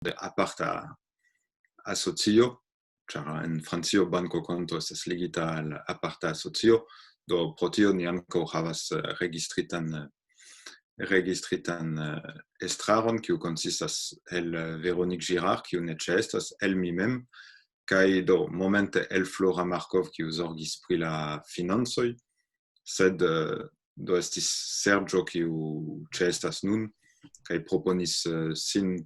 de aparta asocio, ĉar en Francio bankokonto estas ligita al aparta asocio, do pro tio ni ankaŭ havas registritan estraron, kiu konsistas el Véronique Girard, kiu ne ĉeestas, el mi mem, kaj do momente el Flora Markov, kiu zorgis pri la financoj, sed do estis Sergio, kiu ĉeestas nun, kaj proponis sin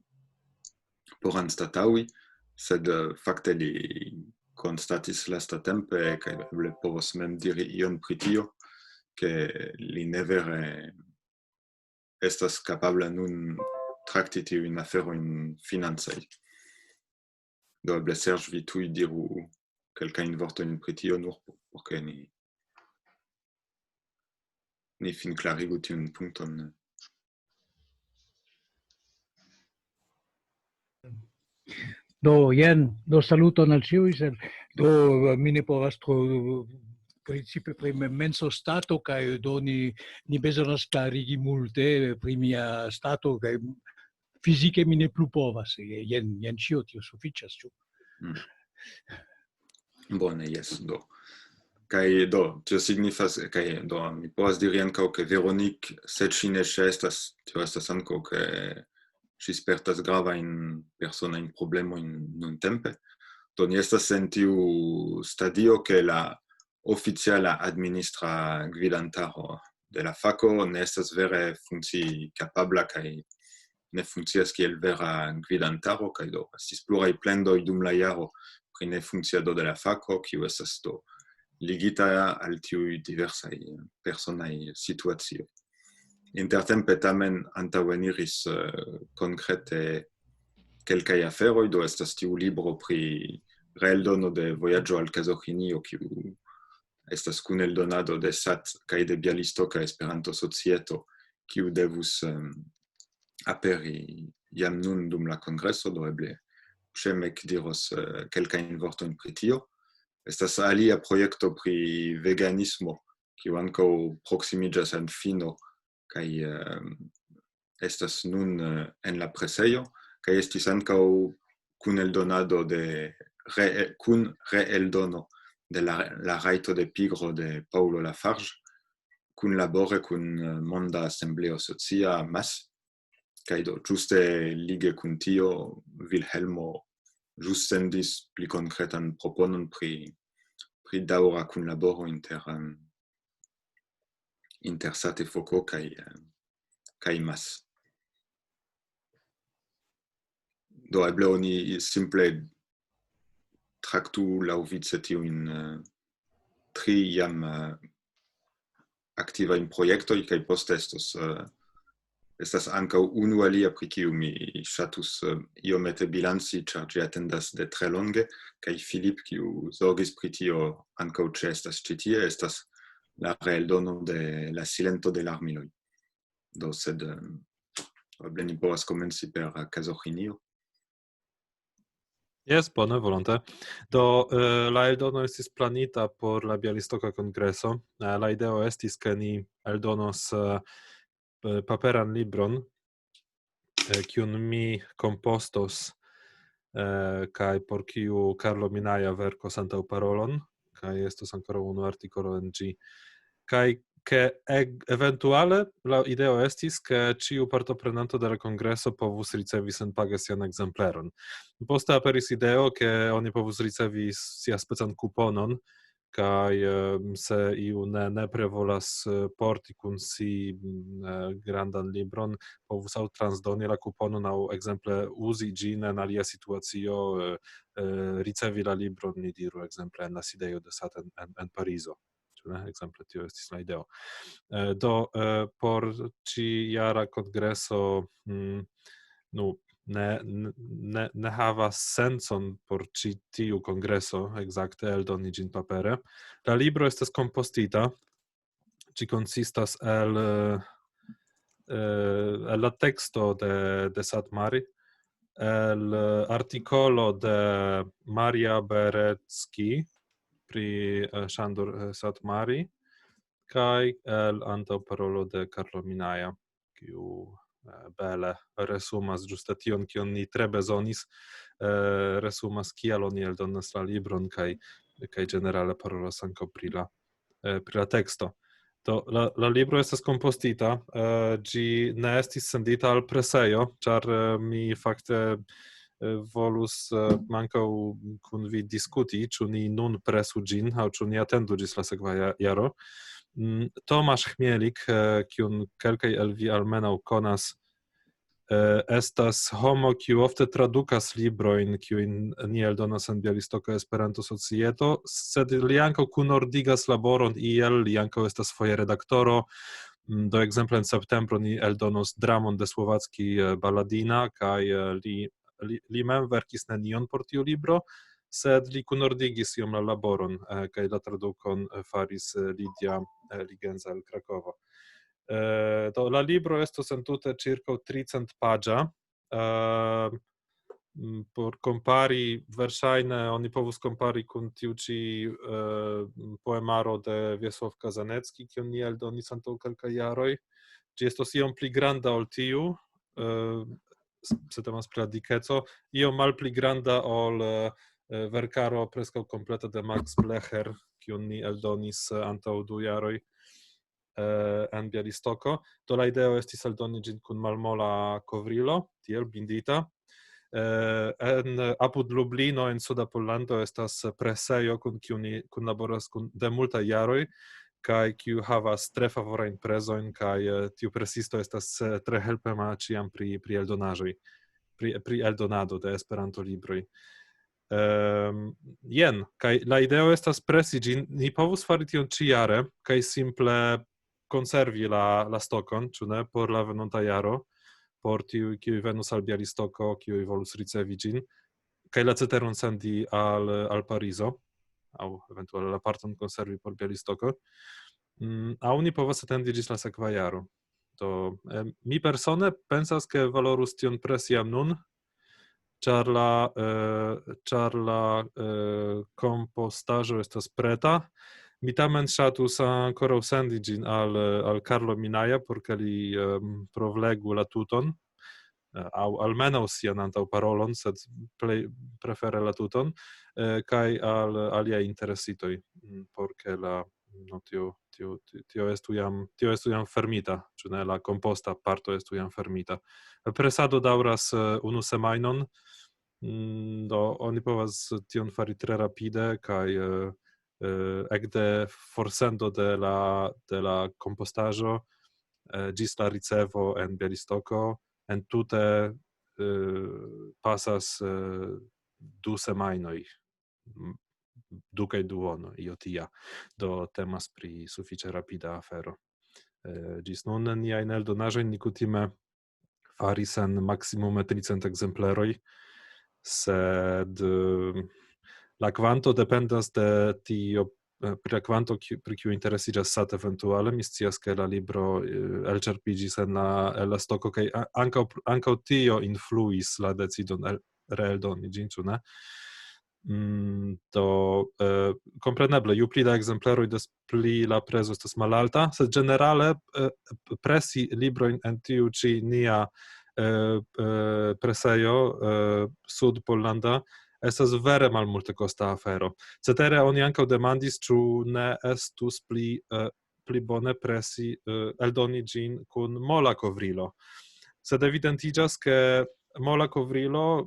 por anstataŭi, sed fakte li konstatis lastatempe, kaj eble povos mem diri ion pri tio, ke li ne vere estas kapabla nun trakti tiujn aferojn financaj. Do eble Serge, vi tuj diru kelkajn vortojn pri tio nur por ke ni finklarigu tiun punkton. Do saluton al ĉiuj, sed do mi ne povas tro principe pri menso stato, kaj do ni bezonas klarigi multe pri mia stato, kaj fizike mi ne plu povas. Jen ĉio, tio sufiĉas, ĉu? Bone, jes, do. Kaj do, tio signifas, kaj do mi povas diri ankaŭ ke Véronique, se ŝi ne ĉeestas, tio estas ankaŭ ke ŝi spertas gravajn personajn problemojn nuntempe. Do ni estas en tiu stadio ke la oficiala administra gvidantaro de la fako ne estas vere funkcii kapabla kaj ne funkcias kiel vera gvidantaro, kaj do estis pluraj plendoj dum la jaro pri ne funkciado de la fako, kiu estas do ligita al tiuj diversaj personaj situacioj. Intertempe tamen antaŭeniris konkrete kelkaj aferoj, do estas tiu libro pri reeldono de Vojaĝo al Kazoĥinio, kiu estas kuneldonado de SAT kaj de Bialistoka Esperanto-Societo, kiu devus aperi jam nun dum la kongreso, do eble Przemek diros kelkajn vortojn pri tio. Estas alia projekto pri veganismo, kiu ankaŭ proksimiĝas al fino kaj estas nun en la presejo, kaj estis ankaŭ kuneldonado kun reeldono de la rajto de pigro de Paulo Lafarge, kunlabore kun Monda Asembleo Socia MAS, kaj do ĝuste lige kun tio Vilhelmo ĵus sendis pli konkretan proponon pri daŭra kunlaboro inter Satefoko kaj MAS. Do eble oni simple traktu laŭvice tiujn tri jam aktivajn projektoj, kaj poste estas ankaŭ unu alia pri kiu mi ŝatus iomete bilanci, ĉar ĝi atendas de tre longe, kaj Filip, kiu zorgis pri tio, ankaŭ ĉeestas ĉi tie, estas la reeldono de La Silento de l'Armiloj. Do sed eble ni povas komenci per Kazoĥinio. Yes, bone, volonte. Do la eldono estis planita por la Bialistoka kongreso. La ideo estis, ke ni eldonos paperan libron, kiun mi kompostos, kaj por kiu Carlo Minaja verkos antaŭparolon, kaj estos ankoraŭ unu artikolo en ĝi. Kaj ke eventuale la ideo estis, ke ĉiu partoprenanto de la kongreso povus ricevi senpage sian ekzempleron. Poste aperis ideo, ke oni povus ricevi siaspecan kuponon, kaj se iu nepre volas porti kun si grandan libron, povus aŭ transdoni la kuponon aŭ ekzemple uzi ĝin en alia situacio, ricevi la libron, ni diru ekzemple en la sidejo de SAT en Parizo. Ekzemple tio estis la ideo. Do por ĉi-jara kongreso ne havas sencon por ĉi tiu kongreso ekzakte eldoni ĝin papere. La libro estas kompostita. Ĝi konsistas el la teksto de Satmari, el artikolo de Maria Berecki pri Sándor Satmari, kaj el antaŭparolo de Carlo Minaja, kiu bele resumas ĝuste tion, kion ni tre bezonis, resumas kial oni eldonas la libron kaj ĝenerale parolas ankaŭ pri la teksto. Do la libro estas kompostita, ĝi ne estis sendita al presejo, ĉar mi fakte volus ankaŭ kun vi diskuti, ĉu ni nun presu ĝin aŭ ĉu ni atendu ĝis la sekva jaro. Tomasz Chmielik, kiun kelkaj el vi almenaŭ konas, estas homo, kiu ofte tradukas librojn, kiujn ni eldonas en Bialistoka Esperanto-Societo, sed li ankaŭ kunordigas laboron iel, li ankaŭ estas foje redaktoro. Do ekzemple en septembro ni eldonos dramon de Słowacki Baladina, kaj li mem verkis nenion por tiu libro, sed li kunordigis iom la laboron, kaj la tradukon faris Lidia Ligenza el Krakovo. Do la libro estos entute circa 300 paĝa. Por kompari, verŝajne oni povus kompari kun tiu ĉi poemaro de Wiesław Kazanecki, kiun ni eldonis antaŭ kelkaj jaroj. Ĝi estos iom pli granda ol tiu, se temas pri la dikeco, iom malpli granda ol verkaro preskaŭ kompleta de Max Blecher, kiun ni eldonis antaŭ 2 jaroj en Bialistoko. Do la ideo estis eldoni ĝin kun malmola kovrilo, tiel bindita. Apud Lublino en suda Pollando estas presejo kun kiu ni kunlaboras de multaj jaroj kaj kiu havas tre favorajn prezojn, kaj tiu presisto estas tre helpema ĉiam pri eldonaĵoj, pri eldonado de Esperanto-libroj. Jen, kaj la ideo estas presi ĝin. Ni povus fari tion ĉiare kaj simple konservi la stokon, ĉu ne, por la venonta jaro, por tiuj, kiuj venus al Bialistoko, kiuj volus ricevi ĝin, kaj la ceteron sendi al Parizo, aŭ eventuale la parton konservi por Bialistoko. Aŭ ni povas atendi ĝis la sekva jaro. Do mi persone pensas, ke valorus tion presi jam nun, ĉar la kompostaĵo estas preta. Mi tamen ŝatus ankoraŭ sendi ĝin al Carlo Minaja, por ke li provlegu la tuton, aŭ almenaŭ sian antaŭparolon, sed plej prefere la tuton, kaj al aliaj interesitoj, por ke tio estu jam fermita, ĉu ne, la komposta parto estu jam fermita. Presado daŭras 1 semajnon, do oni povas tion fari tre rapide, kaj ekde forsendo de la kompostaĵo ĝis la ricevo en Bialistoko entute pasas 2 semajnoj, 2 kaj duono, io tia. Do temas pri sufiĉe rapida afero. Ĝis nun niajn eldonaĵojn ni kutime faris en maksimume 300 ekzempleroj, sed la kvanto dependas de tio, pri la kvanto pri kiu interesiĝas Sat eventuale. Mi scias, ke la libro elĉerpiĝis en la stoko, kaj ankaŭ tio influis la decidon reeldoni ĝin, ĉu ne? Do kompreneble, ju pli da ekzempleroj, des pli la prezo estas malalta, sed ĝenerale presi librojn en tiu ĉi nia presejo sud-pollanda estas vere malmultekosta afero. Cetere oni ankaŭ demandis, ĉu ne estus pli bone presi eldoni ĝin kun mola kovrilo. Sed evidentiĝas, ke mola kovrilo,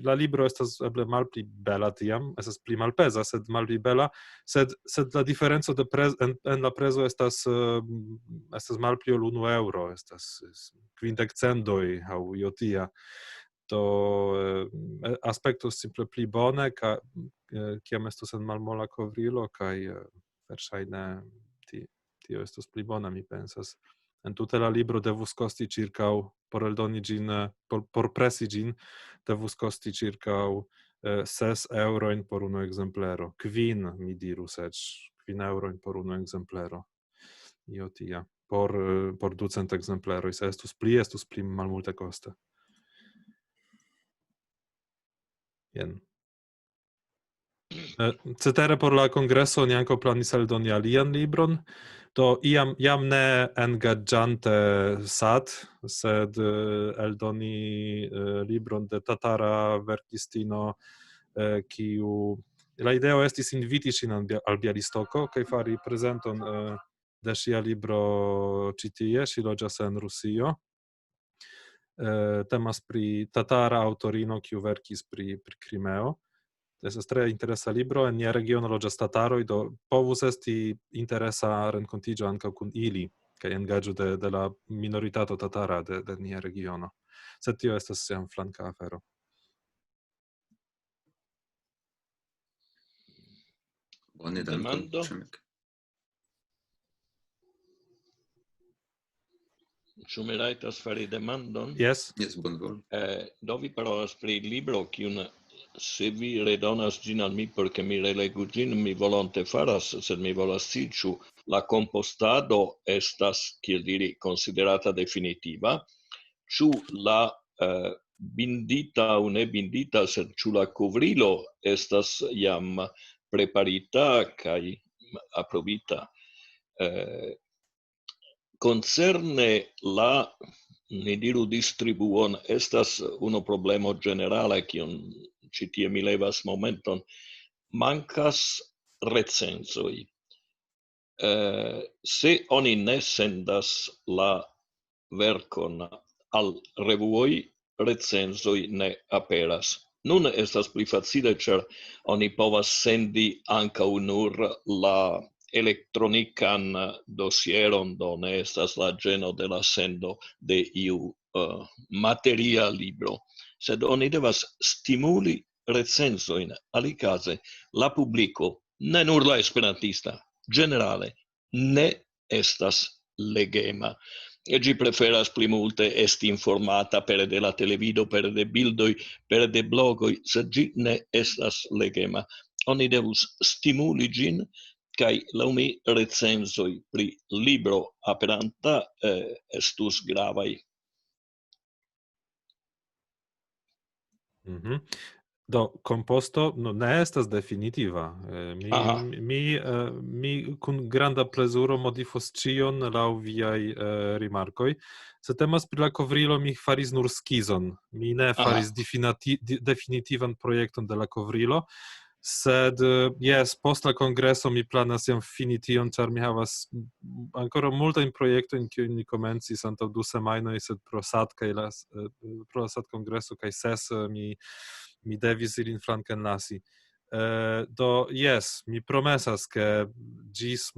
la libro estas eble malpli bela tiam, estas pli malpeza, sed malpli bela, sed la diferenco en la prezo estas malpli ol 1 euro, estas 50 centoj aŭ io tia. Do aspektos simple pli bone, kiam estos en malmola kovrilo, kaj verŝajne tio estos pli bona, mi pensas. Entute la libro devus kosti ĉirkaŭ, por eldoni ĝin, por presi ĝin, devus kosti ĉirkaŭ 6 eurojn por 1 ekzemplero. 5, mi dirus eĉ, 5 eurojn por 1 ekzemplero. Io tia. Por 200 ekzempleroj. Se estus pli malmultekoste. Jen. Cetere por la congresso ni anco planis eldoni alian libron, do iam ne engaĝante sat, sed eldoni libron de tatara verkistino, kiu la ideo estis inviti ŝin al Bjalistoko kaj fari prezenton de ŝia libro ĉi tie. Ŝi loĝas en Rusio. Temas pri tatara aŭtorino kiu verkis pri Krimeo. Estas tre interesa libro. En nia regiono loĝas tataroj, do povus esti interesa renkontiĝo ankaŭ kun ili kaj engaĝo de la minoritato tatara de nia regiono. Sed tio estas jam flanka afero. Bone, dankon. Demando? Ĉemek. Ĉu mi rajtas fari demandon? Yes? Jes, bonvolu. Do vi parolas pri libro, kiun se vi redonas ĝin al mi, por ke mi relegu ĝin, mi volonte faras, sed mi volas scii, ĉu la kompostado estas, kiel diri, konsiderata definitiva, ĉu la bindita aŭ ne bindita, sed ĉu la kovrilo estas jam preparita kaj aprobita. Concerne la, ni diru, distribuon, estas uno problemo generale, kiun ĉi tie mi levas momenton, mancas recenzoj. Se oni ne sendas la verkon al revuoj, recenzoj ne aperas. Nun estas pli facile, ĉar oni povas sendi ankaŭ nur la elektronikan dosieron, do ne estas la ĝeno de la sendo de iu materia libro. Sed oni devas stimuli recenzojn, alikaze la publiko, ne nur la esperantista, generale, ne estas legema. Ĝi preferas pli multe esti informata pere de la televido, pere de bildoj, pere de blogoj, sed ĝi ne estas legema. Oni devus stimuli ĝin, kaj laŭ mi recenzoj pri libro aperanta estus gravaj. Do composto ne estas definitiva. Mi kun granda plezuro modifos ĉion laŭ viaj rimarkoj. Se temas pri la kovrilo, mi faris nur skizon. Mi ne faris definitivan projekton de la kovrilo. Sed jes, post la kongreso mi planas jam fini tion, ĉar mi havas ankoraŭ multajn projektojn, kiujn mi komencis antaŭ 2 semajnoj, sed pro la SAT-kongreso kaj ses mi devis ilin flankenlasi. Do jes, mi promesas, ke ĝis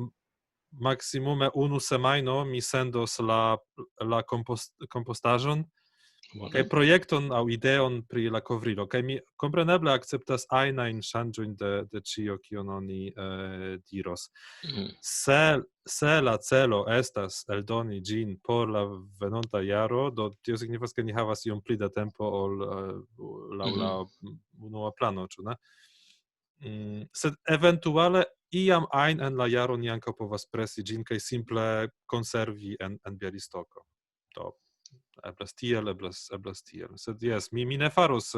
maksimume 1 semajno mi sendos la kompostaĵon kaj projekton aŭ ideon pri la kovrilo, kaj mi kompreneble akceptas ajnajn ŝanĝojn de ĉio, kion oni diros. Se la celo estas eldoni ĝin por la venonta jaro, do tio signifas, ke ni havas iom pli da tempo ol laŭ la unua plano, ĉu ne? Sed eventuale iam ajn en la jaro ni ankaŭ povas presi ĝin kaj simple konservi en Bjalistoko. Do eblas tiel. Sed jes, mi ne faros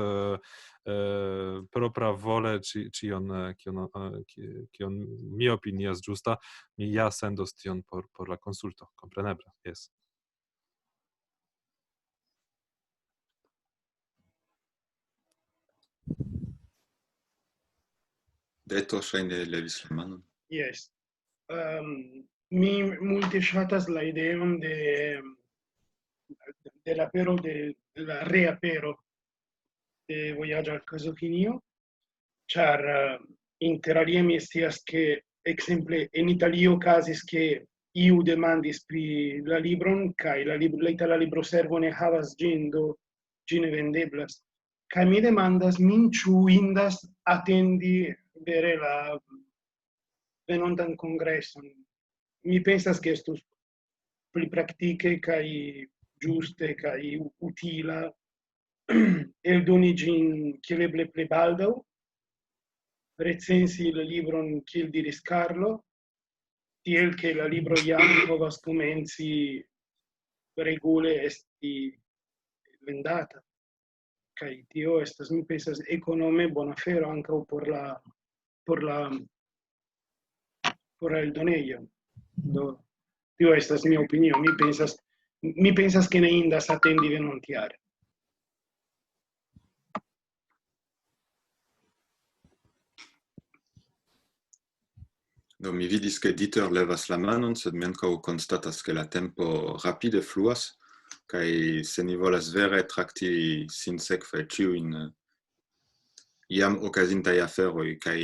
propra vole ĉion, kion mi opinias ĝusta, mi ja sendos tion por la konsulto, kompreneble, jes. Deto ŝajne levis la manon. Yes. Mi multe ŝatas la ideon de la reapero de Vojaĝo al Kazofinio, ĉar inter alie mi scias ke ekzemple en Italio okazis ke iu demandis pri la libron kaj la itala libroservo ne havas ĝin, do ĝi ne vendeblas. Kaj mi demandas min, ĉu indas atendi vere la venontan kongreson. Mi pensas ke estus pli praktike kaj ĝuste kaj utila eldoni ĝin kiel eble plej baldaŭ, recensi la libron kiel diris Carlo, tiel ke la libro jam povas komenci regule esti vendata. Kaj tio estas, mi pensas, ekonome bona afero ankaŭ por por eldoneio. Tio estas mia opinio. Mi pensas che ne indas attendi denuntiare. Do mi vidis che Dieter levas la manon, sed mi ankaŭ konstatas che la tempo rapide fluas, kaj se ni volas vere trakti sinsekve ĉiujn iam okazintaj aferoj kaj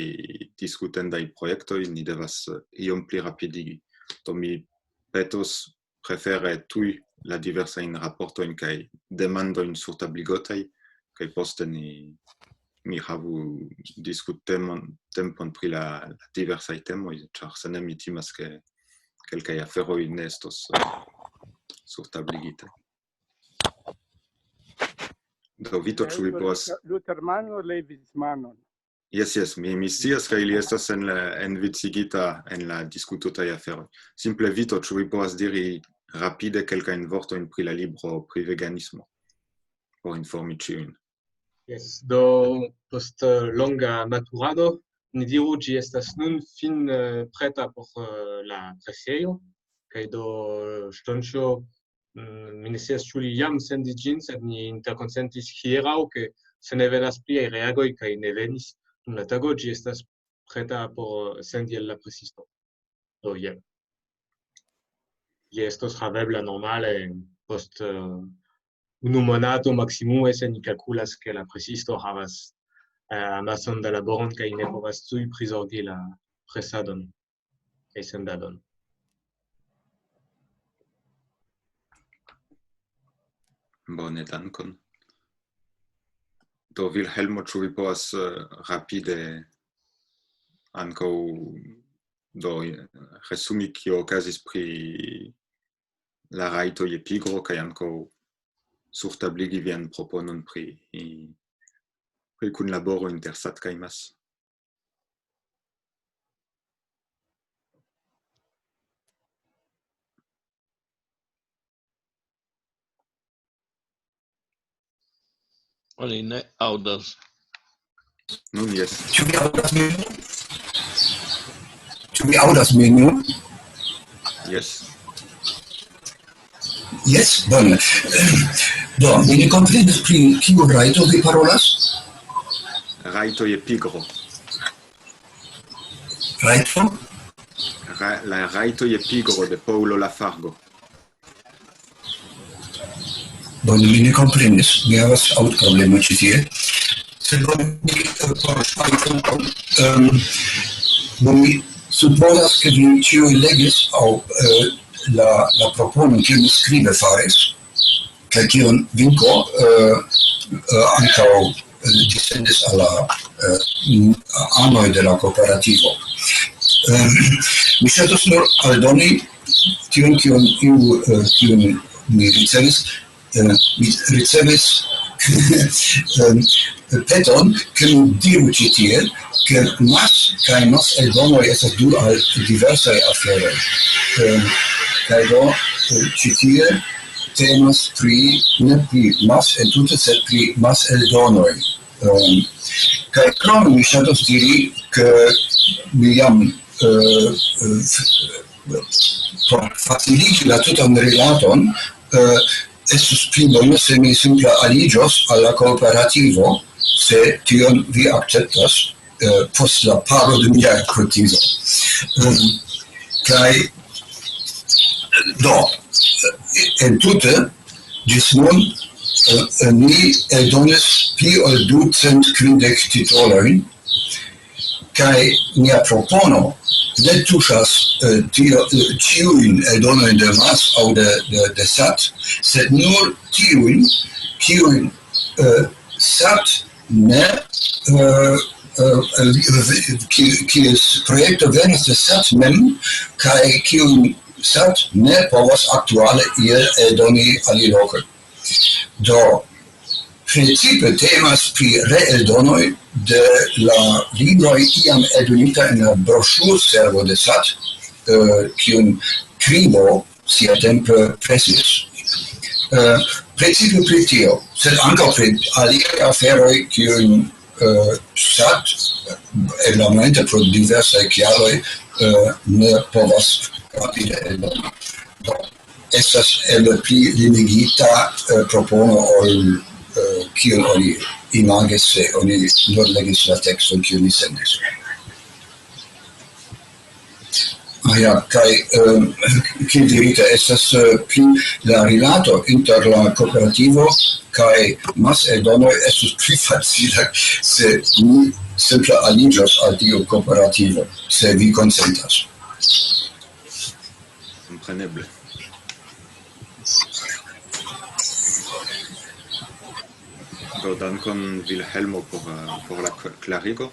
diskutendaj projektoj, ni devas iom pli rapidigi. Do mi petos prefere tuj la diversajn raportojn kaj demandojn surtabligotaj, kaj poste mi havu diskuttempon pri la diversaj temoj, ĉar se ne mi timas ke kelkaj aferoj ne estos surtabligitaj. Do Vito, ĉu vi povas... Lutermano levis manon. Yes, mi scias kaj li estas envicigita en la diskutotaj aferoj. Simple Vito, ĉu vi povas diri rapide kelkajn vortojn pri la libro pri veganismo, por informi ĉiujn? Yes, do post longa maturado, ni diru ĝi estas nun fin preta por la presejo, kaj do ŝtonĉo mi ne scias ĉu li jam sendis ĝin, sed ni interkonsentis hieraŭ, ke se ne venas pliaj reagoj kaj ne venis dum la tago, ĝi estas preta por sendi al la presisto. Do jen. Ĝi estos havebla normale post unu monato maximum, se ni kalkulas ke la presisto havas amason da laboron kaj ne povas tuj prizorgi la presadon kaj sendadon. Bone, dankon. Do Vilhelmo, ĉu vi povas rapide ankaŭ resumi kio okazis pri la rajtoj je pigro kaj ankaŭ surtabligi vian proponon pri kunlaboro inter SAT kaj MAS? Oni ne aŭdas. Nun jes. Ĉu vi aŭdas min nun? Yes. Yes, bone. Do, mi ne komprenas pri kiu rajto vi parolas? Rajto je pigro. Rajto? La rajto je pigro de Paulo Lafargo. Bone, mi ne komprenis. Mi havas aŭdproblemo ĉi tie. Sed bone, mi supozas ke vi ĉiuj legis aŭ la proponon, kiun mi skribe faris, kaj kiun Vinko ankaŭ dissendis al la anoj de la kooperativo. Mi ŝatus nur aldoni tion, kiun mi ricevis. Mi ricevis peton, ke mi diru ĉi tie, ke MAS kaj MAS eldonoj estas du al diversaj aferoj. Kaj do ĉi tie temas ne pri MAS entute, sed pri MAS eldonoj. Kaj krome mi ŝatus diri, ke mi jam por faciligi la tutan rilaton estus pli bone se mi simple aliĝos al la kooperativo, se tion vi akceptas post la paro de mia kotizo. Kaj do entute ĝis nun ni eldonis pli ol 250 titolojn, kaj nia propono ne tuŝas ĉiujn eldonojn de MAS aŭ de SAT, sed nur tiujn, kiujn SAT ne kies projekto venas de SAT mem, kaj kiujn SAT ne povas aktuale iel eldoni aliloke. Do principe temas pri reeldonoj de la libroj iam eldonita en la broŝurservo de SAT, kiun Kribo siatempe presis. Precipe pri tio, sed ankaŭ pri aliaj aferoj, kiujn sat elemento pro diversaj kialoj ne povas rapide eldoni. Estas eble pli limigita propono ol kiel oni imagis se oni nur legis la tekston kiun ni sendis. Ja, kaj kiel dirite, estas pli la rilato inter la kooperativo kaj maseldonoj estus pli facila se mi simple aliĝos al tiu kooperativo, se vi konsentas. Compreneble. Do dankon Vilhelmo por la klarigo.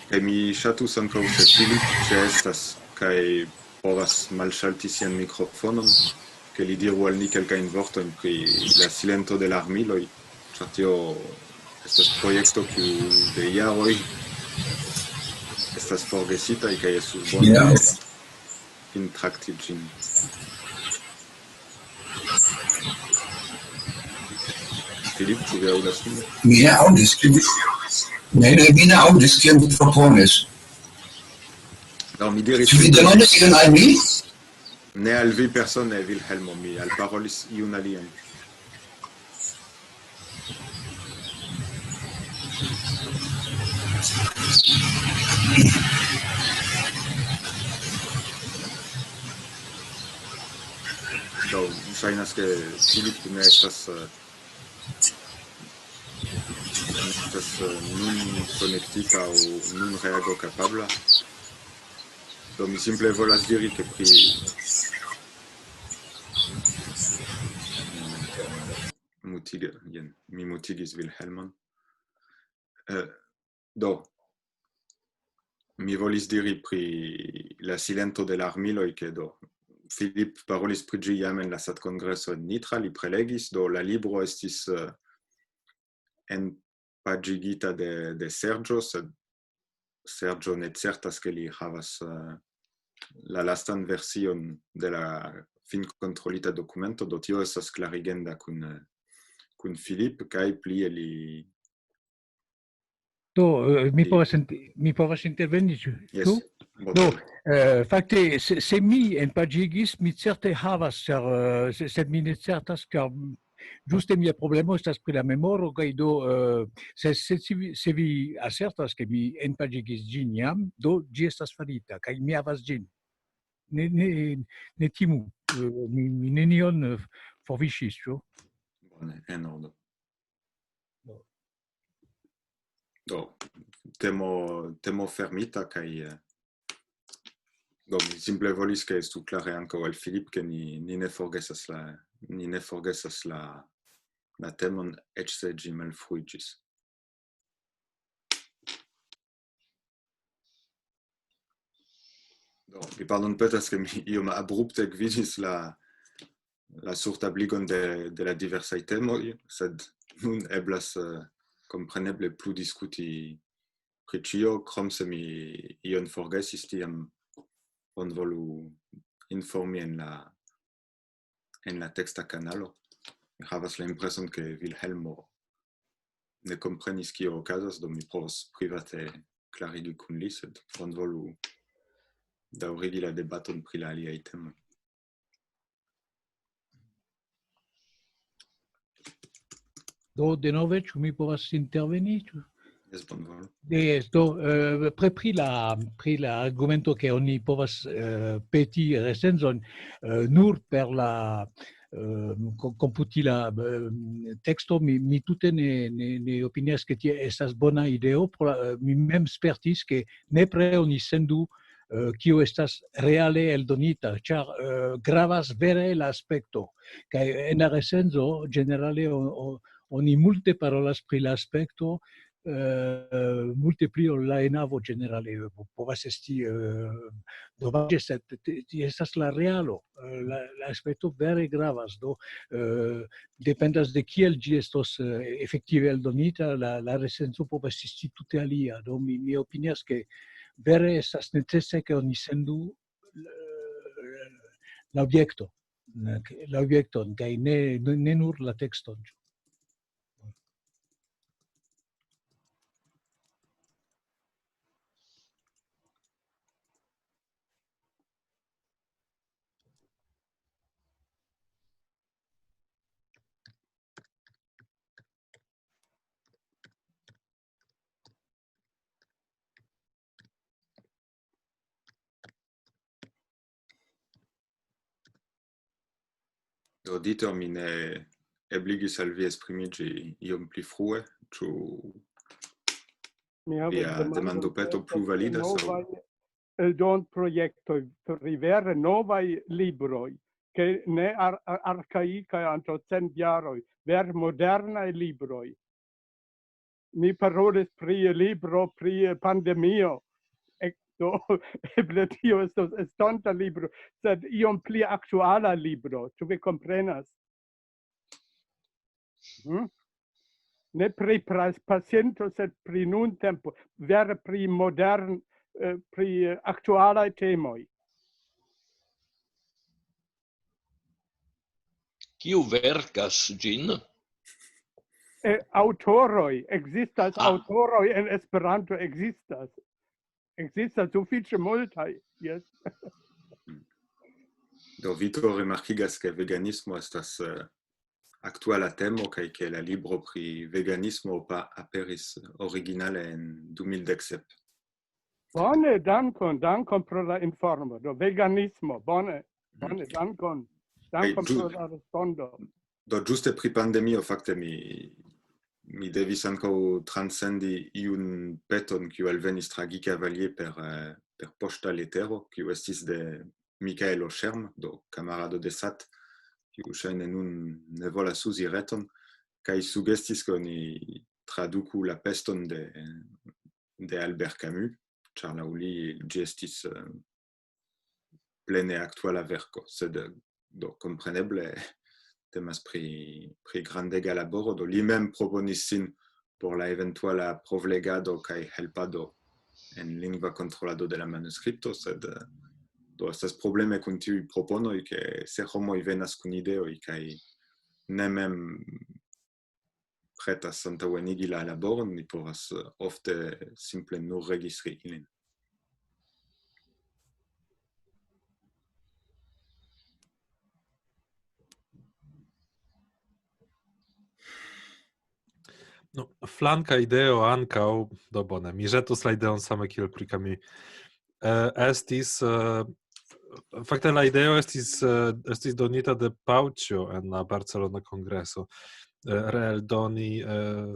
Kaj mi ŝatus ankaŭ se Filip ĉeestas kaj povas malŝalti sian mikrofonon, ke li diru al ni kelkajn vortojn pri la silento de la armiloj, ĉar tio estas projekto kiu de jaroj estas forgesita kaj estus bone intrakti ĝin. Filip, ĉu vi aŭdas min? Mi ne aŭdis, mi ne aŭdis kion vi proponis. No, mi diris... Ĉu vi demandis ion al mi? Ne al vi persone, Vilhelmo, mi alparolis iun alian. Do, ŝajnas ke Filip ne estas nun konektita aŭ nun reago kapabla. Do mi simple volas diri ke pri mi mutigis Vilhelmon. Do mi volis diri pri la silento de la armiloj, ke do Filip parolis pri ĝi jam en la Sat-Kongreso en Nitra, li prelegis, do la libro estis enpaĝigita de Sergio, sed Sergio ne certas ke li havas la lastan version de la finkontrolita dokumento, do tio estas klarigenda kun Filip, kaj plie li... Do, mi povas interveni, ĉu? Yes. Do, fakte, se mi enpaĝigis, mi certe havas, sed mi ne certas, car ĝuste mia problemo estas pri la memoro, kaj do, se vi asertas, ke mi enpaĝigis ĝin jam, do ĝi estas farita, kaj mi havas ĝin. Ne timu, mi nenion forviŝis, ĉu? Bone, en ordo. Do, temo fermita, kaj do mi simple volis ke estu klare ankaŭ al Filip, ke ni ne forgesas la temon, eĉ se ĝi malfruiĝis. Do, mi pardonpetas, ke mi iom abrupte gvidis la surtabligon de la diversaj temoj, sed nun eblas kompreneble plu diskuti pri ĉio, krom se mi ion forgesis, tiam bonvolu informi en la teksta kanalo. Mi havas la impreson ke Vilhelmo ne komprenis kio okazas, do mi provos private klarigi kun li, sed bonvolu daŭrigi la debaton pri la aliaj temoj. Do, denove, ĉu mi povas interveni? Yes, bonvolu. Do, pri la argumento che oni povas peti recenzon nur per la computi la texto, mi tute ne opinias che tie estas bona ideo, mi mem spertis che nepre oni sendu kio estas reale eldonita, ĉar gravas vere l'aspekto. Kaj en la recenzo generale oni multe parolas pri l'aspekto, multe pli ol la enavo generale povas esti domaĝe, sed estas la realo. La aspekto vere gravas, do dependas de kiel ĝi estos efektive eldonita, la recenzo povas esti tute alia. Do mi opinias ke vere estas necese ke oni sendu la objekton, kaj ne nur la tekston. Do dito mi ne ebligis al vi esprimiĝi iom pli frue, ĉu Mi havas via demandopeto plu validas aŭ novaj eldonprojektoj pri vere novaj libroj, ke ne arkaikaj antaŭ 100 jaroj, vere modernaj libroj. Mi parolis pri libro pri pandemio. Do eble tio estos estonta libro, sed iom pli aktuala libro, ĉu vi komprenas? Ne pri paciento, sed pri nuntempo, vere pri modern, pri aktualaj temoj. Kiu verkas ĝin? Aŭtoroj, ekzistas aŭtoroj en Esperanto, ekzistas sufiĉe multaj, jes. do Vito rimarkigas ke veganismo estas aktuala temo kaj ke la libro pri veganismo aperis originale en 2017. Bone, dankon pro la informo. Do veganismo, bone, dankon pro la respondo. Do ĝuste pri pandemio fakte mi devis ankaŭ transcendi iun peton kiu alvenis tra Guy Cavalier per poŝta letero, kiu estis de Michaelo Scherm, do kamarado de SAT, kiu ŝajne nun ne volas uzi reton, kaj sugestis ke oni traduku La peston de Albert Camus, ĉar laŭ li ĝi estis plene aktuala verko, sed do kompreneble temas pri grandega laboro, do li mem proponis sin por la eventuala provlegado kaj helpado en lingva kontrolado de la manuskripto, sed do estas probleme kun tiuj proponoj, ke se homoj venas kun ideoj kaj ne mem pretas antaŭenigi la laboron, ni povas ofte simple nur registri ilin. No, flanka ideo ankaŭ, do bone, mi ĵetus la ideon same kiel pri Camus. Estis fakte la ideo estis donita de Paucio en la Barcelona Kongreso. Reeldoni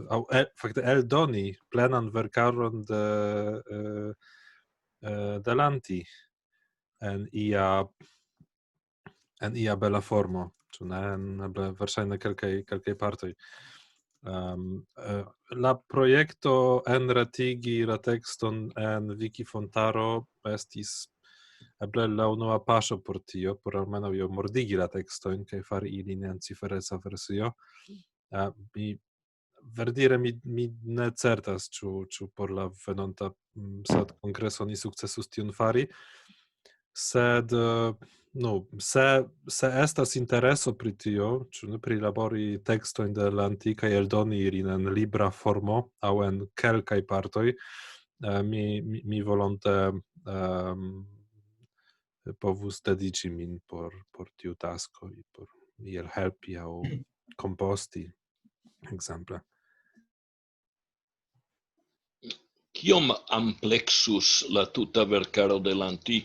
aŭ fakte eldoni plenan verkaron de Lanti en ia bela formo, ĉu ne? Verŝajne kelkaj partoj. La projekto enretigi la tekston en Wikifontaro estis eble la unua paŝo por tio, por almenaŭ mordigi la tekstojn kaj fari ilin en cifereca versio. Verdire mi ne certas ĉu por la venonta SAT-kongreso ni sukcesus tion fari, sed se estas intereso pri tio, ĉu ne prilabori tekstojn de la antikaj eldoni ilin en libra formo aŭ en kelkaj partoj, mi volonte povus dediĉi min por tiu tasko, por iel helpi aŭ komposti, ekzemple. Kiom ampleksus la tuta verkaro de Lanti?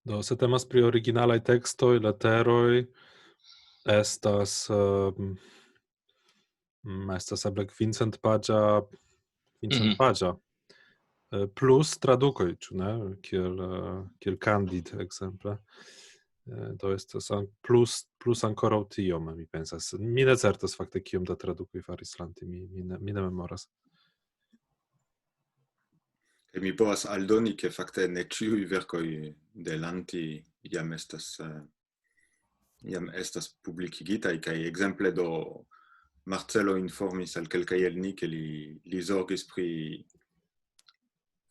Do se temas pri originalaj tekstoj, leteroj, estas eble 500 paĝa plus tradukoj, ĉu ne? Kiel Candid ekzemple. Do estas plus ankoraŭ tiom, mi pensas. Mi ne certas fakte kiom da tradukoj faris Lanti, mi ne memoras. Mi povas aldoni, ke fakte ne ĉiuj verkoj de Lanti jam estas publikigitaj, kaj ekzemple do Marcelo informis al kelkaj el ni, ke li zorgis pri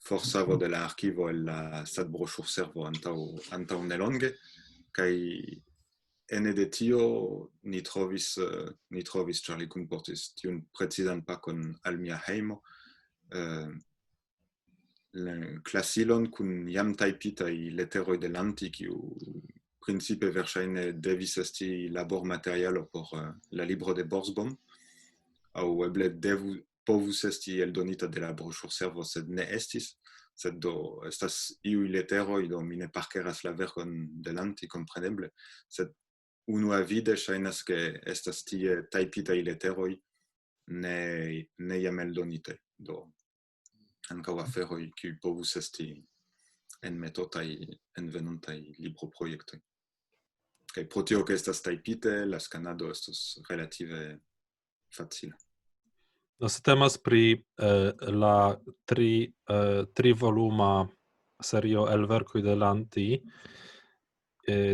forsavo de la arkivo el la SAT-broŝurservo antaŭ nelonge, kaj ene de tio ni trovis, ĉar li kunportis tiun precizan pakon al mia hejmo, klasilon kun jam tajpitaj leteroj de Lanti, kiu principe verŝajne devis esti labormaterialo por la libro de Borsbom, aŭ eble povus esti eldonita de la broŝurservo, sed ne estis, sed do estas iuj leteroj do mi ne parkeras la veron delante kompreneble, sed unuavide ŝajnas ke estas tie tajpitaj leteroj ne jam eldonitaj, do ankaŭ aferoj kiuj povus esti enmetotaj en venontaj libroprojektoj. Kaj pro tio ke estas tajpite, la skanado estos relative facila. No, se temas pri la tri voluma serio el verkoj de Lanti,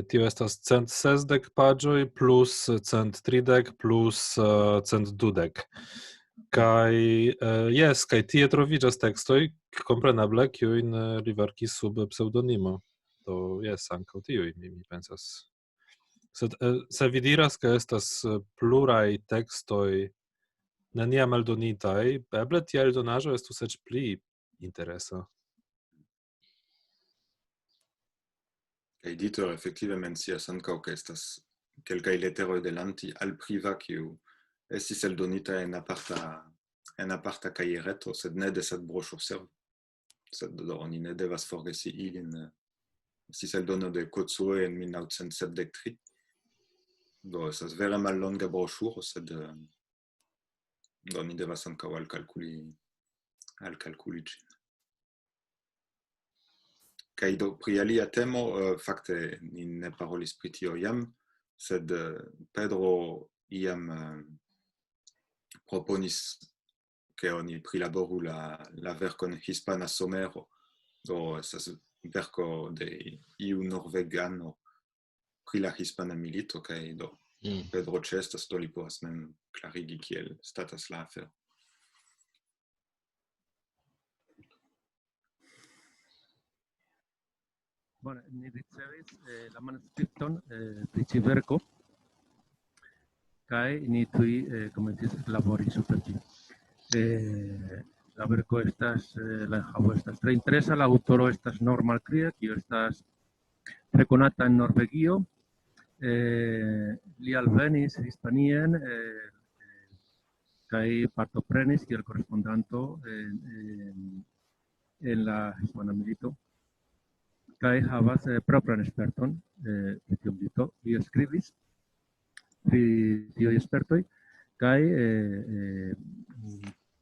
tio estas 160 paĝoj plus 130 plus 120. Kaj jes, kaj tie troviĝas tekstoj, kompreneble, kiujn li verkis sub pseŭdonimo. Do jes, ankaŭ tiuj, mi pensas. Sed se vi diras, ke estas pluraj tekstoj neniam eldonitaj, eble tia eldonaĵo estus eĉ pli interesa. Kaj Dieter efektive mencias ankaŭ ke estas kelkaj leteroj de Lanti al Priva kiu estis eldonita en aparta kajereto, sed ne de sed broŝurservo. Sed do oni ne devas forgesi ilin. Estis eldono de Kotsue en 1973. Do estas vere mallonga broŝuro, sed do ni devas ankaŭ alkalkuli ĝin. Kaj do pri alia temo, fakte ni ne parolis pri tio jam, sed Pedro iam proponis ke oni prilaboru la verkon Hispana Somero, do estas verko de iu norvegano pri la Hispana Milito, kaj do Pedro ĉeestas, do li povas mem klarigi kiel statas la afero. Bone, ni ricevis la manuskripton pri ĉi verko kaj ni tuj komencis labori super ĝi. La verko estas, la enhavo estas tre interesa, la aŭtoro estas Norman Krie, kiu estas rekonata en Norvegio. Li alvenis Hispanien kaj partoprenis kiel korespondanto en la Hispana Milito. Kaj havas propran sperton pri tiu milito. Li skribis pri tiuj spertoj kaj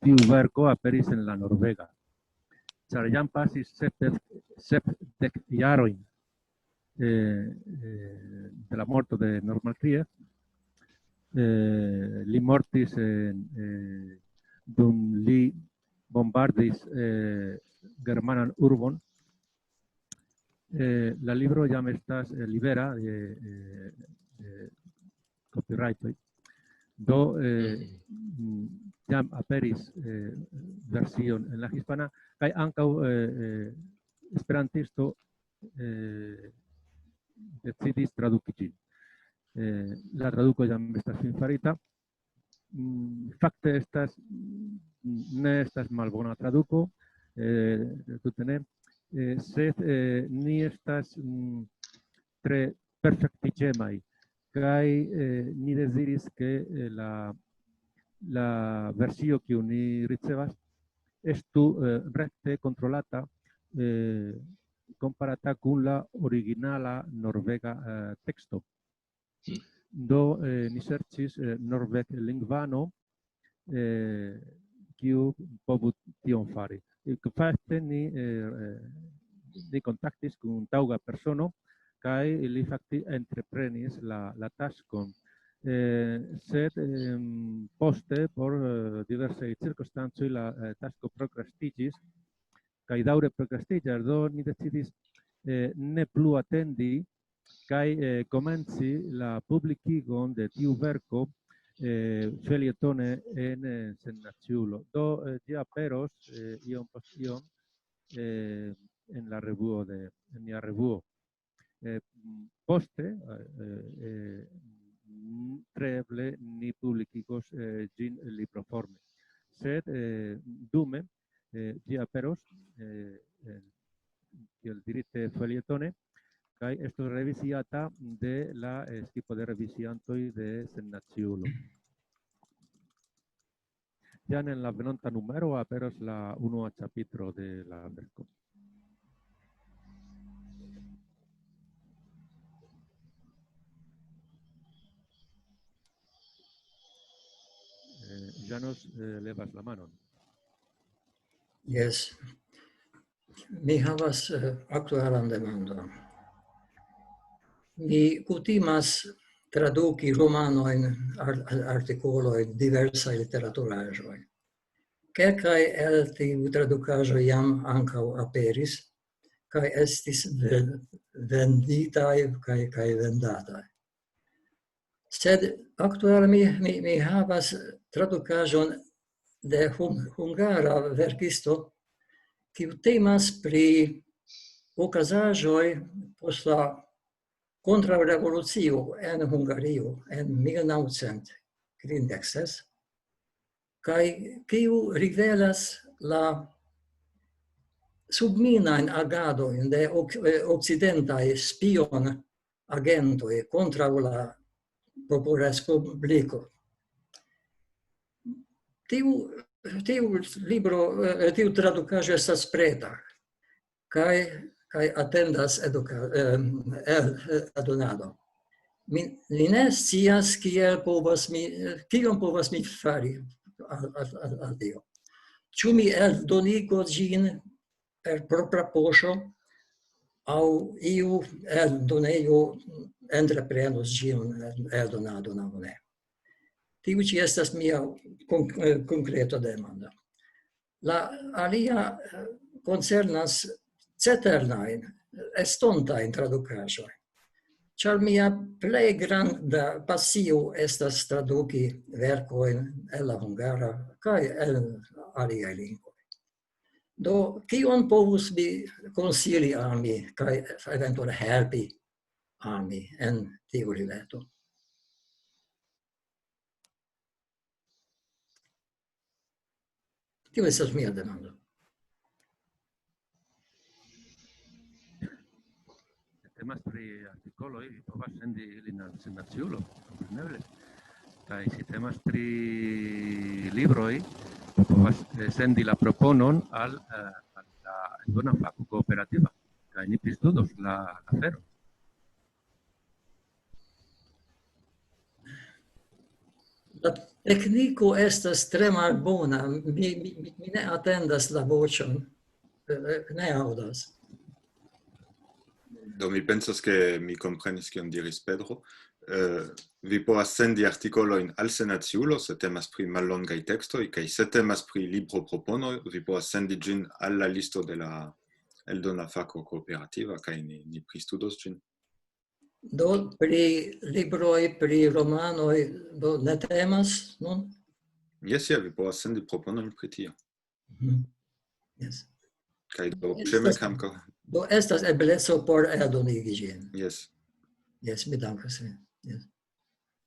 tiu verko aperis en la norvega. Ĉar jam pasis 70 jarojn de la morto de Norman Krie. Li mortis dum li bombardis germanan urbon. La libro jam estas libera de copyrightoj. Do jam aperis version en la hispana kaj ankaŭ esperantisto decidis traduki ĝin. La traduko jam estas finfarita. Fakte ne estas malbona traduko, tute ne. Sed ni estas tre perfektiĝemaj kaj ni deziris ke la versio kiu ni ricevas estu rekte kontrolata komparata kun la originala norvega teksto. Do ni serĉis norveglingvano kiu povus tion fari. Fakte ni kontaktis kun taŭga persono kaj li fakte entreprenis la taskon. Sed poste por diversaj cirkonstancoj la tasko prokrastiĝis kaj daŭre prokrastiĝas, do ni decidis ne plu atendi kaj komenci la publikigon de tiu verko felietone en Sennaciulo. Do ĝi aperos iom post iom en la revuo en nia revuo. Poste tre eble ni publikigos ĝin libroforme. Sed dume ĝi aperos kiel dirite felietone kaj estos revisiata de la equipo de revisiantoj de Sennaciulo. Jam en la venonta numero aperos la unua ĉapitro de la verko. Janos levas la manon. Yes. Mi havas aktualan demandon. Mi kutimas traduki romanojn, artikolojn, diversaj literaturaĵoj. Kelkaj el tiu tradukaĵoj jam ankaŭ aperis kaj estis venditaj kaj vendataj. Sed aktuale mi havas tradukaĵon de hungara verkisto, kiu temas pri okazaĵoj post la kontraŭrevolucio en Hungario en 1936, kaj kiu rivelas la subminajn agadojn de okcidentaj spion-agentoj kontraŭ la Poporespubliko. Tiu tradukaĵo estas preta kaj atendas eldonado. Li ne scias kion povas mi fari al tio. Ĉu mi eldonigos ĝin per propra poŝo aŭ iu eldonejo entreprenos ĝin eldonadon aŭ ne? Tiu ĉi estas mia konkreta demando. La alia koncernas ceternajn estontajn tradukaĵojn, ĉar mia plej granda pasio estas traduki verkojn el la hungara kaj el aliaj lingvoj. Do, kion povus vi konsili al mi kaj eventuale helpi al mi en tiu rileto? Tio estas mia demando. Temas pri artikoloj, vi povas sendi ilin al sendaciulo, kompreneble. Kaj si temas pri libroj, vi povas sendi la proponon al la Eldona Fako Kooperativa, kaj ni pristudos la aferon. La tekniko estas tre malbona. Mi ne atendas la voĉon. Ne aŭdas. Do mi pensas ke mi komprenis kion diris Pedro. Vi povas sendi artikolojn al senaciulo, se temas pri mallongaj tekstoj, kaj se temas pri libroproponoj, vi povas sendi ĝin al la listo de la Eldona Fako Kooperativa, kaj ni pristudos ĝin. Do pri libroj, pri romanoj, do ne temas nun? Jes, vi povas sendi proponojn pri tio. Yes. Kaj do ĉemek ankaŭ. Do estas ebleco por eldonigi ĝin. Jes. Yes, mi dankas vin. Yes.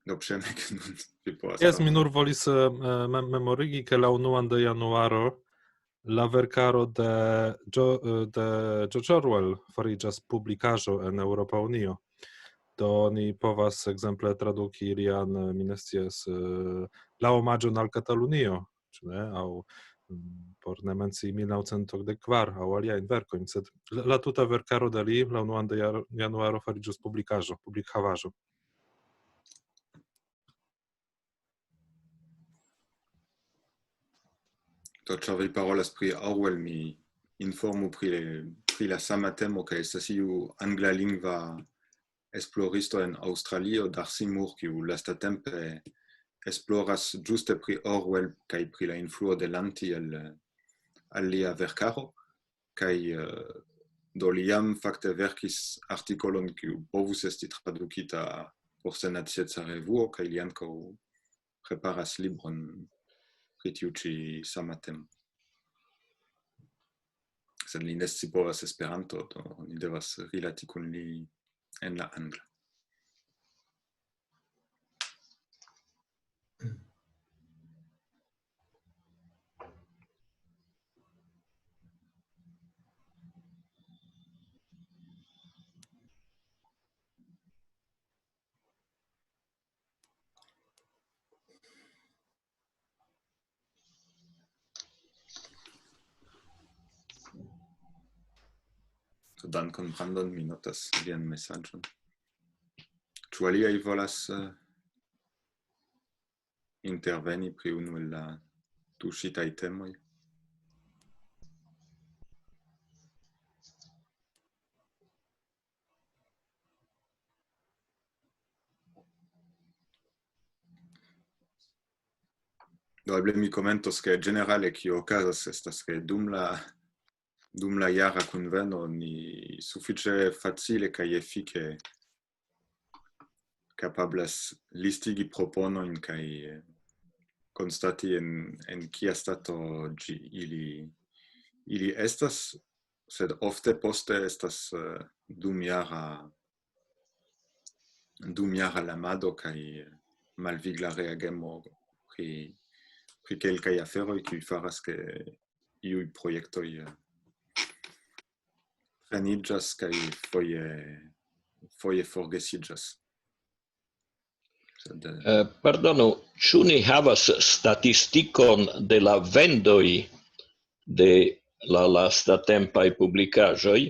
Do ĉemek nun vi povas. Jes, mi nur volis memorigi, ke la 1 de januaro la verkaro de George Orwell fariĝas publikaĵo en Eŭropa Unio. Do ni povas ekzemple traduki lian, mi ne scias, la omaĝon al Katalunio, ĉu ne? Aŭ por ne mencii 1984 aŭ aliajn verkojn, sed la tuta verkaro de li la 1 de januaro fariĝos publikaĵo, publikhavaĵo. Do ĉar vi parolas pri Orwell, mi informu pri la sama temo, kaj estas iu anglalingva esploristo en Aŭstralio, Darcy Moore, kiu lastatempe esploras ĝuste pri Orwell kaj pri la influo de Lanti al lia verkaro, kaj do li jam fakte verkis artikolon kiu povus esti tradukita por Senacieca Revuo, kaj li ankaŭ preparas libron pri tiu ĉi sama temo. Sed li ne scipovas Esperanto, do ni devas rilati kun li en la angla. Dankon, Brandon, mi notas vian mesaĝon. Ĉu aliaj volas interveni pri unu el la tuŝitaj temoj. Do eble mi komentos ke ĝenerale kio okazas estas ke dum la jara kunveno ni sufiĉe facile kaj efike kapablas listigi proponojn kaj konstati en kia stato ili estas, sed ofte poste estas dumjara lamado kaj malvigla reagemo pri kelkaj aferoj kiuj faras ke iuj projektoj planiĝas kaj foje forgesiĝas. Pardonu, ĉu ni havas statistikon de la vendoj de la lastatempaj publikaĵoj?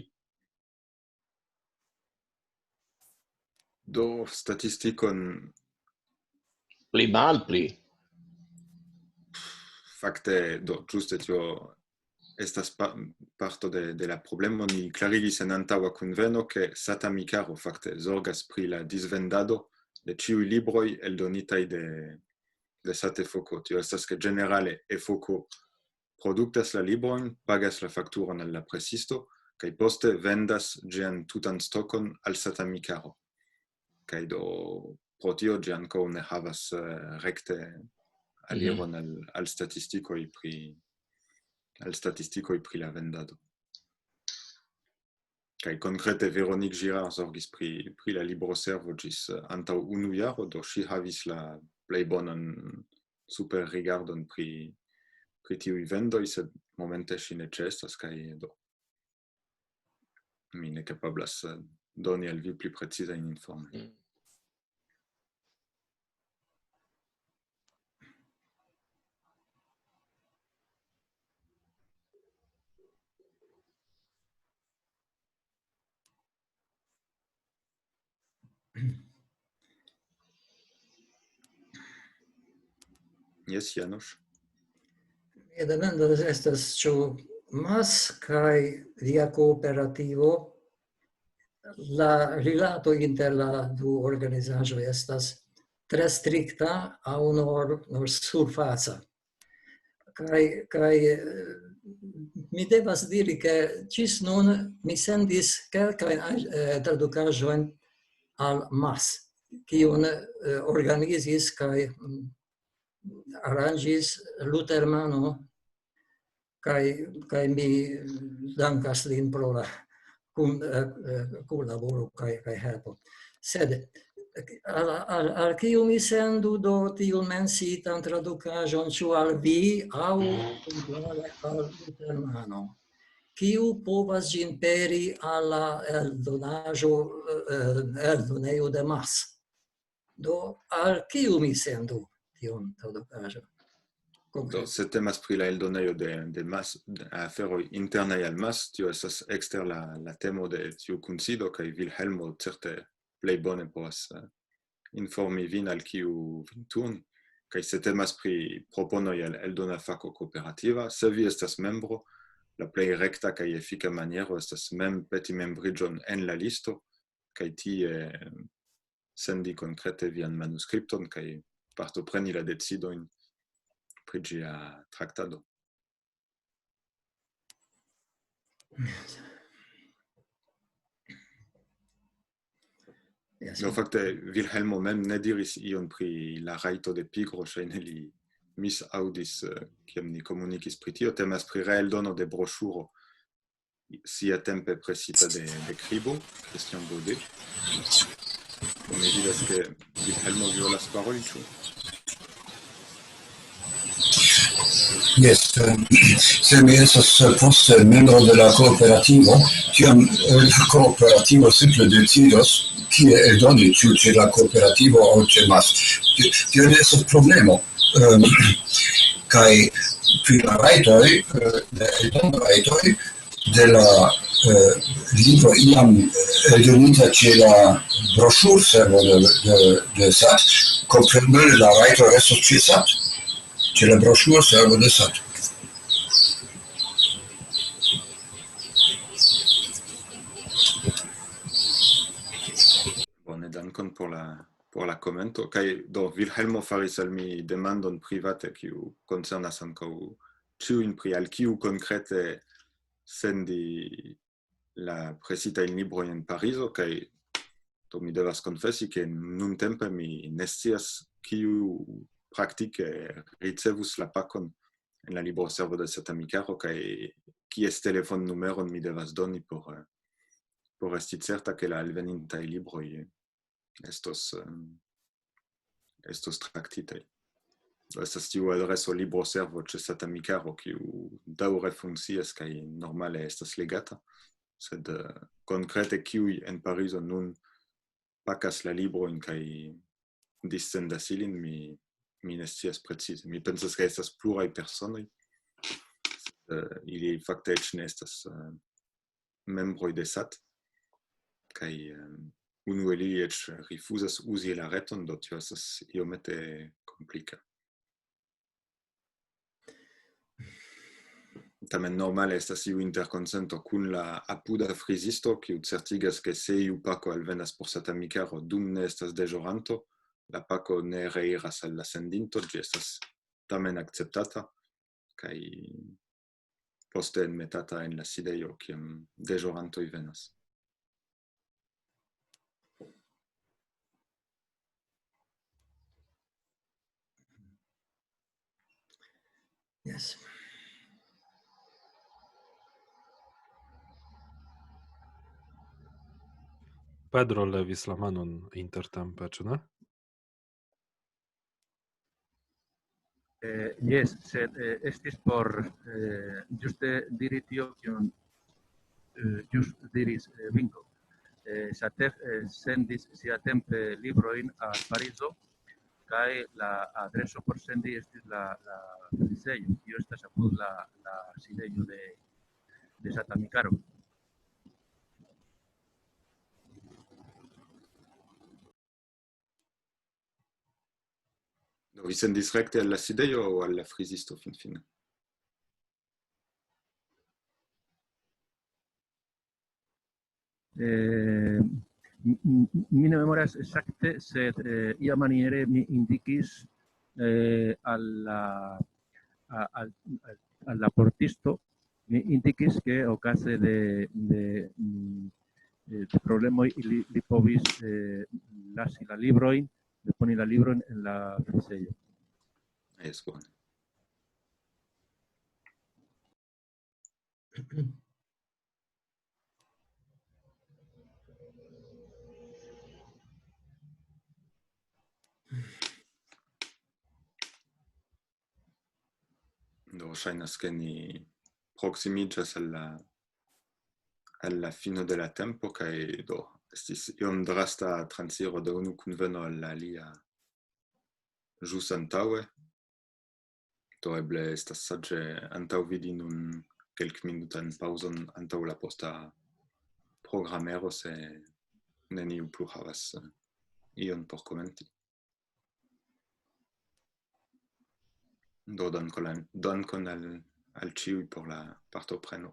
Do statistikon Pli malpli. Fakte, do ĝuste tio estas parto de la problemo. Ni klarigis en antaŭa kunveno ke Satamikaro fakte zorgas pri la disvendado de ĉiuj libroj eldonitaj de Satefoko. Tio estas ke ĝenerale Efoko produktas la librojn, pagas la fakturon al la presisto kaj poste vendas ĝian tutan stokon al Satamikaro. Kaj do pro tio ĝi ankaŭ ne havas rekte aliron al statistikoj pri la vendado. Kaj konkrete Véronique Girard zorgis pri la libroservo ĝis antaŭ 1 jaro, do ŝi havis la plej bonan superrigardon pri tiuj vendoj, sed momente ŝi ne ĉeestas kaj do mi ne kapablas doni al vi pli precizajn informojn. Yes, Janusz. Mia demando estas ĉu MAS kaj via kooperativo la rilato inter la du organizaĵoj estas tre strikta aŭ nur surfaca. Kaj mi devas diri ke ĝis nun mi sendis kelkajn tradukaĵojn al MAS, kiun organizis kaj aranĝis Lutermano, kaj mi dankas lin pro la kunlaboro kaj helpo. Sed al kiu mi sendu do tiun menciitan tradukaĵon, ĉu al vi aŭ puntuale al Lutermano? Kiu povas ĝin peri al la eldonejo de MAS? Do al kiu mi sendu tion tradukaĵon? Do, se temas pri la eldonejo de MAS, aferoj internaj al MAS, tio estas ekster la temo de tiu kunsido, kaj Vilhelmo certe plej bone povas informi vin al kiu vin turni. Kaj se temas pri proponoj al eldona fako kooperativa, se vi estas membro, la plej rekta kaj efika maniero estas mem peti membriĝon en la listo, kaj tie sendi konkrete vian manuskripton kaj partopreni la decidojn pri ĝia traktado. Do fakte Vilhelmo mem ne diris ion pri la rajto de pigro, ŝajne li misaŭdis kiam ni komunikis pri tio. Temas pri reeldono de broŝuro siatempe presita de Kribo, Christian Baudet. Mi vidas ke Vilhelmo volas paroli, ĉu? Yes, se mi estas poste membro de la kooperativo, kiam la kooperativo simple decidos kie eldoni, ĉu ĉe la kooperativo aŭ ĉe MAS. Tio ne estas problemo. Kaj pri la rajtoj, la eldonrajtoj, de la livro iam eldonita ce la broŝur servo de SAT, kompreneble la rajto restos ĉe SAT, ĉe la broŝur servo de SAT. Bone, dankon por la komento. Kaj do Vilhelmo faris al mi demandon private kiu koncernas ankaŭ ĉiujn pri al kiu konkrete sendi la presitajn librojn en Parizo, kaj do mi devas konfesi ke nuntempe mi ne scias kiu praktike ricevus la pakon en la libroservo de Satamikaro kaj kies telefonnumeron mi devas doni por esti certa ke la alvenintaj libroj estos traktitaj. Estas tiu adreso libroservo ĉe Satamikaro kiu daŭre funkcias kaj normale estas legata, sed konkrete kiuj en Parizo nun pakas la librojn kaj dissendas ilin, mi ne scias precize. Mi pensas ke estas pluraj personoj, ili fakte eĉ ne estas membroj de SAT, kaj unu el ili eĉ rifuzas uzi la reton, do tio estas iomete komplika. Tamen normale estas iu interkonsento kun la apuda frizisto, kiu certigas ke se iu pako alvenas por Satamikaro dum ne estas deĵoranto, la pako ne reiras al la sendinto, ĝi estas tamen akceptata kaj poste enmetata en la sidejo kiam deĵorantoj venas. Yes. Pedro levis la manon intertempe, ĉu ne? Yes, sed estis por ĝuste diri tio, kion ĵus diris Vinko. SATEF sendis siatempe librojn al Parizo, kaj la adreso por sendi estis la frizejo, kio estas apud la sidejo de Satamikaro. Do vi sendis rekte al la sidejo aŭ al la frizisto finfine? Mi ne memoras ekzakte, sed iamaniere mi indikis al la portisto, mi indikis ke okaze de problemoj li povis lasi la librojn, deponi la librojn en la frizejo. Jes, bone. Do ŝajnas ke ni proksimiĝas al la fino de la tempo, kaj do estis iom drasta transiro de unu kunveno al la alia ĵus antaŭe. Do eble estas saĝe antaŭvidi nun kelkminutan paŭzon antaŭ la posta programero, se neniu plu havas ion por komenti. Do dankon al ĉiuj por la partopreno.